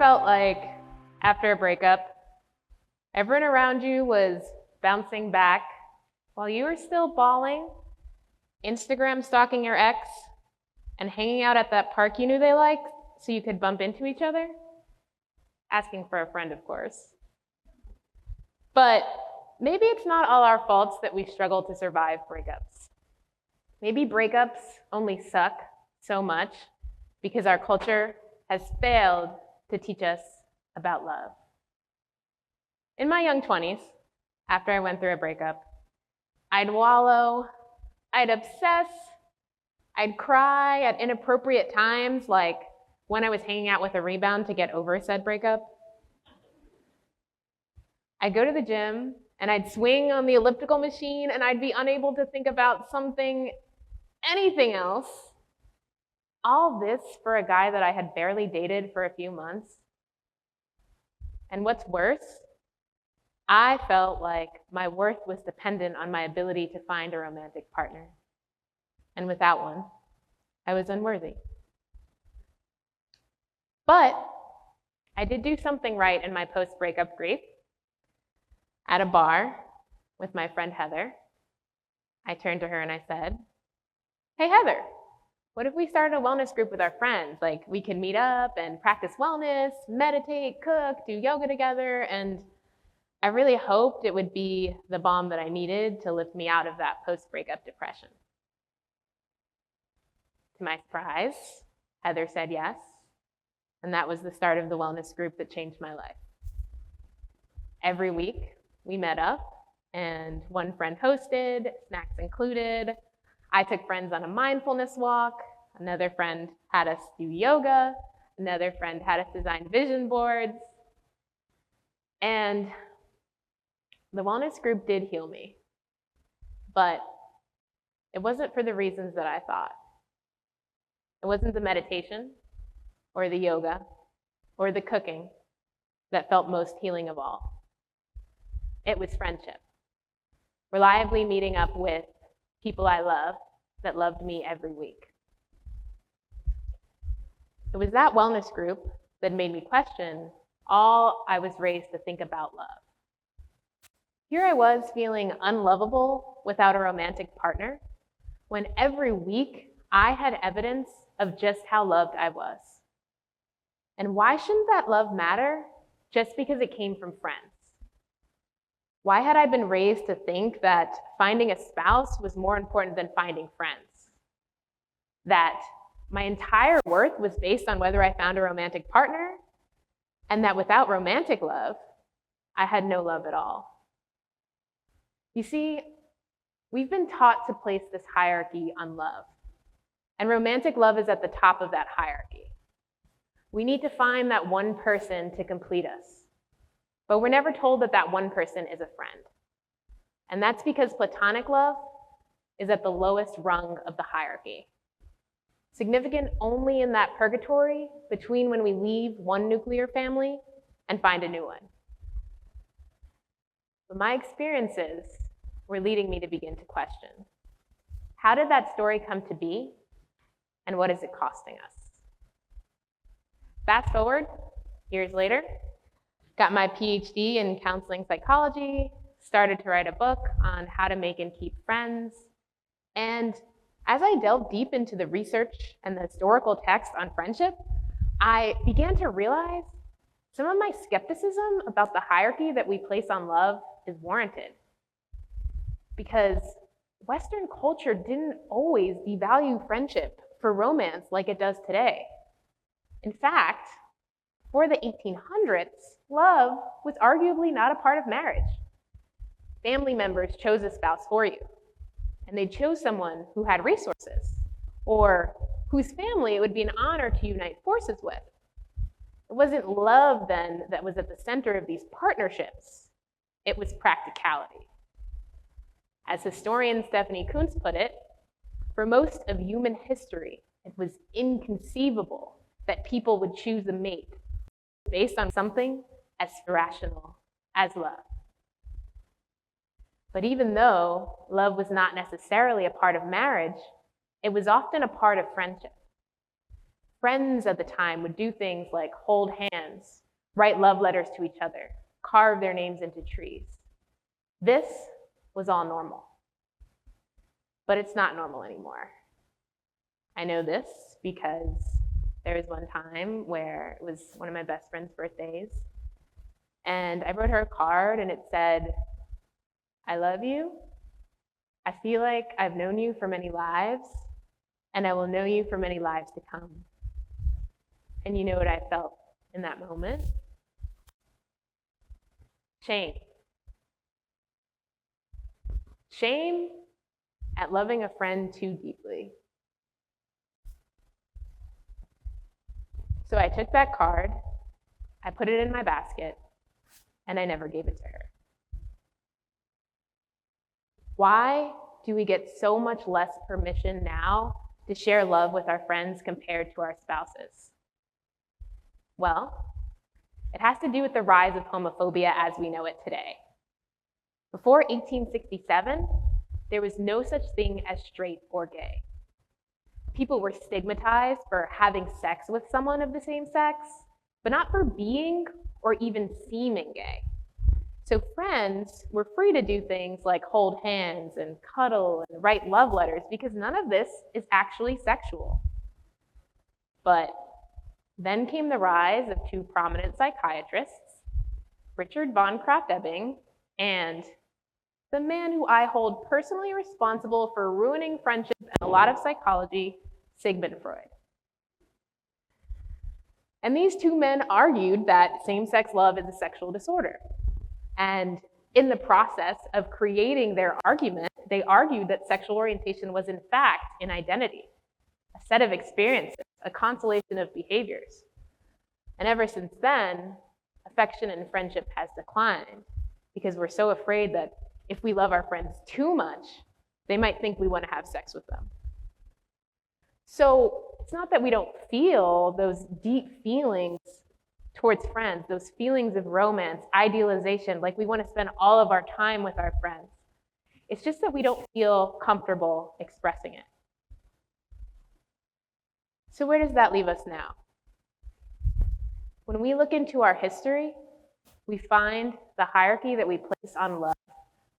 felt like after a breakup, everyone around you was bouncing back while you were still bawling, Instagram stalking your ex, and hanging out at that park you knew they liked so you could bump into each other? Asking for a friend, of course. But maybe it's not all our faults that we struggle to survive breakups. Maybe breakups only suck so much because our culture has failed to teach us about love. In my young 20s, after I went through a breakup, I'd wallow, I'd obsess, I'd cry at inappropriate times, like when I was hanging out with a rebound to get over said breakup. I'd go to the gym and I'd swing on the elliptical machine and I'd be unable to think about anything else. All this for a guy that I had barely dated for a few months. And what's worse, I felt like my worth was dependent on my ability to find a romantic partner. And without one, I was unworthy. But I did do something right in my post-breakup grief. At a bar with my friend Heather, I turned to her and I said, "Hey Heather, what if we started a wellness group with our friends? Like we could meet up and practice wellness, meditate, cook, do yoga together." And I really hoped it would be the balm that I needed to lift me out of that post-breakup depression. To my surprise, Heather said yes, and that was the start of the wellness group that changed my life. Every week, we met up, and one friend hosted, snacks included. I took friends on a mindfulness walk. Another friend had us do yoga. Another friend had us design vision boards. And the wellness group did heal me, but it wasn't for the reasons that I thought. It wasn't the meditation or the yoga or the cooking that felt most healing of all. It was friendship. Reliably meeting up with people I love that loved me every week. It was that wellness group that made me question all I was raised to think about love. Here I was feeling unlovable without a romantic partner, when every week I had evidence of just how loved I was. And why shouldn't that love matter just because it came from friends? Why had I been raised to think that finding a spouse was more important than finding friends? That my entire worth was based on whether I found a romantic partner, and that without romantic love, I had no love at all. You see, we've been taught to place this hierarchy on love, and romantic love is at the top of that hierarchy. We need to find that one person to complete us. But we're never told that that one person is a friend. And that's because platonic love is at the lowest rung of the hierarchy. Significant only in that purgatory between when we leave one nuclear family and find a new one. But my experiences were leading me to begin to question, how did that story come to be, and what is it costing us? Fast forward, years later, got my PhD in counseling psychology, started to write a book on how to make and keep friends. And as I delved deep into the research and the historical text on friendship, I began to realize some of my skepticism about the hierarchy that we place on love is warranted. Because Western culture didn't always devalue friendship for romance like it does today. In fact, before the 1800s, love was arguably not a part of marriage. Family members chose a spouse for you, and they chose someone who had resources, or whose family it would be an honor to unite forces with. It wasn't love then that was at the center of these partnerships, it was practicality. As historian Stephanie Coontz put it, for most of human history, it was inconceivable that people would choose a mate based on something as irrational as love. But even though love was not necessarily a part of marriage, it was often a part of friendship. Friends at the time would do things like hold hands, write love letters to each other, carve their names into trees. This was all normal. But it's not normal anymore. I know this because there was one time where it was one of my best friend's birthdays, and I wrote her a card and it said, "I love you. I feel like I've known you for many lives, and I will know you for many lives to come." And you know what I felt in that moment? Shame. Shame at loving a friend too deeply. So I took that card, I put it in my basket, and I never gave it to her. Why do we get so much less permission now to share love with our friends compared to our spouses? Well, it has to do with the rise of homophobia as we know it today. Before 1867, there was no such thing as straight or gay. People were stigmatized for having sex with someone of the same sex, but not for being or even seeming gay. So friends were free to do things like hold hands and cuddle and write love letters because none of this is actually sexual. But then came the rise of two prominent psychiatrists, Richard von Krafft-Ebing and the man who I hold personally responsible for ruining friendship and a lot of psychology, Sigmund Freud. And these two men argued that same-sex love is a sexual disorder. And in the process of creating their argument, they argued that sexual orientation was in fact an identity, a set of experiences, a constellation of behaviors. And ever since then, affection and friendship has declined because we're so afraid that if we love our friends too much, they might think we want to have sex with them. So it's not that we don't feel those deep feelings towards friends, those feelings of romance, idealization, like we want to spend all of our time with our friends. It's just that we don't feel comfortable expressing it. So where does that leave us now? When we look into our history, we find the hierarchy that we place on love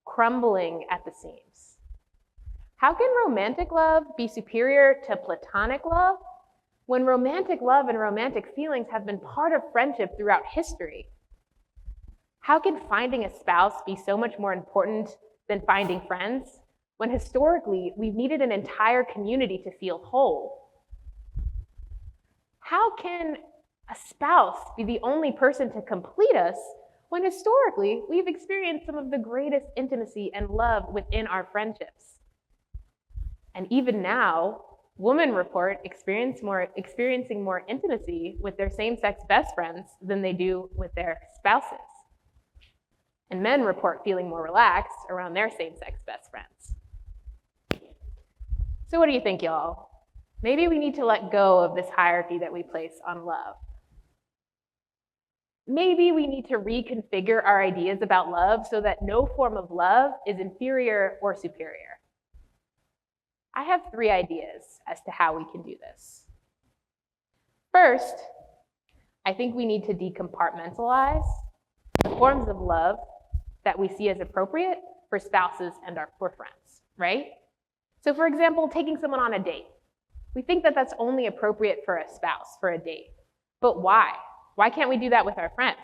crumbling at the seams. How can romantic love be superior to platonic love when romantic love and romantic feelings have been part of friendship throughout history? How can finding a spouse be so much more important than finding friends when historically we've needed an entire community to feel whole? How can a spouse be the only person to complete us when historically we've experienced some of the greatest intimacy and love within our friendships? And even now, women report experiencing more intimacy with their same-sex best friends than they do with their spouses. And men report feeling more relaxed around their same-sex best friends. So what do you think, y'all? Maybe we need to let go of this hierarchy that we place on love. Maybe we need to reconfigure our ideas about love so that no form of love is inferior or superior. I have 3 ideas as to how we can do this. First, I think we need to decompartmentalize the forms of love that we see as appropriate for spouses and for friends, right? So for example, taking someone on a date. We think that that's only appropriate for a spouse, for a date. But why? Why can't we do that with our friends?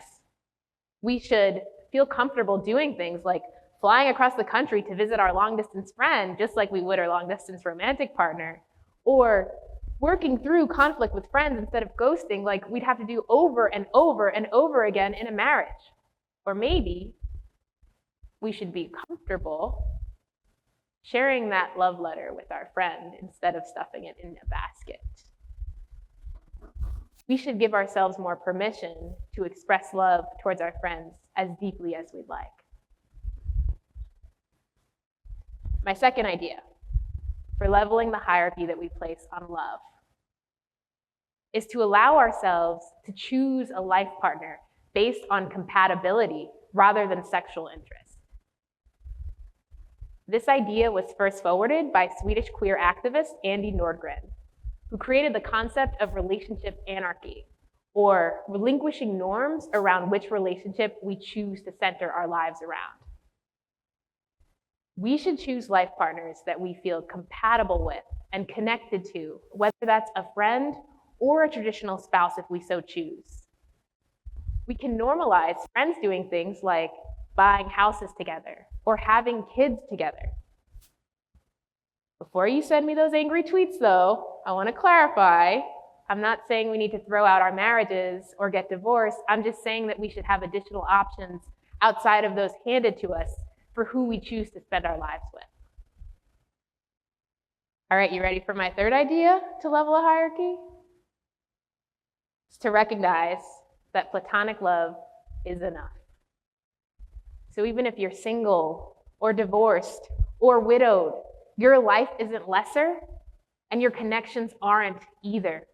We should feel comfortable doing things like flying across the country to visit our long-distance friend, just like we would our long-distance romantic partner, or working through conflict with friends instead of ghosting like we'd have to do over and over and over again in a marriage. Or maybe we should be comfortable sharing that love letter with our friend instead of stuffing it in a basket. We should give ourselves more permission to express love towards our friends as deeply as we'd like. My second idea for leveling the hierarchy that we place on love is to allow ourselves to choose a life partner based on compatibility rather than sexual interest. This idea was first forwarded by Swedish queer activist Andy Nordgren, who who created the concept of relationship anarchy, or relinquishing norms around which relationship we choose to center our lives around. We should choose life partners that we feel compatible with and connected to, whether that's a friend or a traditional spouse if we so choose. We can normalize friends doing things like buying houses together or having kids together. Before you send me those angry tweets, though, I want to clarify, I'm not saying we need to throw out our marriages or get divorced. I'm just saying that we should have additional options outside of those handed to us for who we choose to spend our lives with. All right, you ready for my third idea to level a hierarchy? It's to recognize that platonic love is enough. So even if you're single or divorced or widowed, your life isn't lesser and your connections aren't either.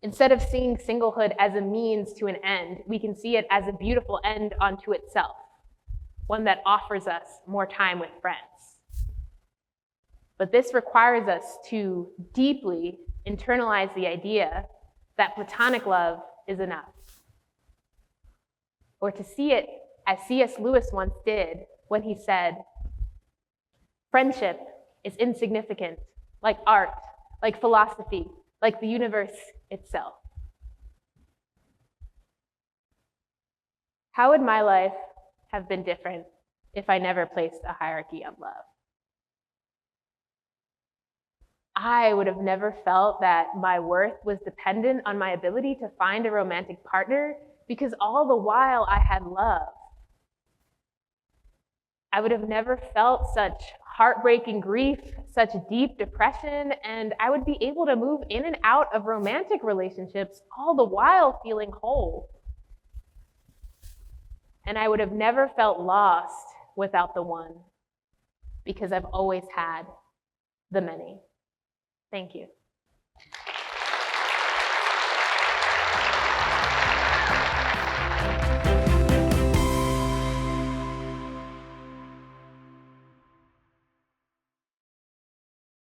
Instead of seeing singlehood as a means to an end, we can see it as a beautiful end unto itself, one that offers us more time with friends. But this requires us to deeply internalize the idea that platonic love is enough. Or to see it as C.S. Lewis once did when he said, "Friendship is insignificant, like art, like philosophy, like the universe itself." How would my life have been different if I never placed a hierarchy on love? I would have never felt that my worth was dependent on my ability to find a romantic partner because all the while I had love. I would have never felt such heartbreaking grief, such deep depression, and I would be able to move in and out of romantic relationships all the while feeling whole. And I would have never felt lost without the one, because I've always had the many. Thank you.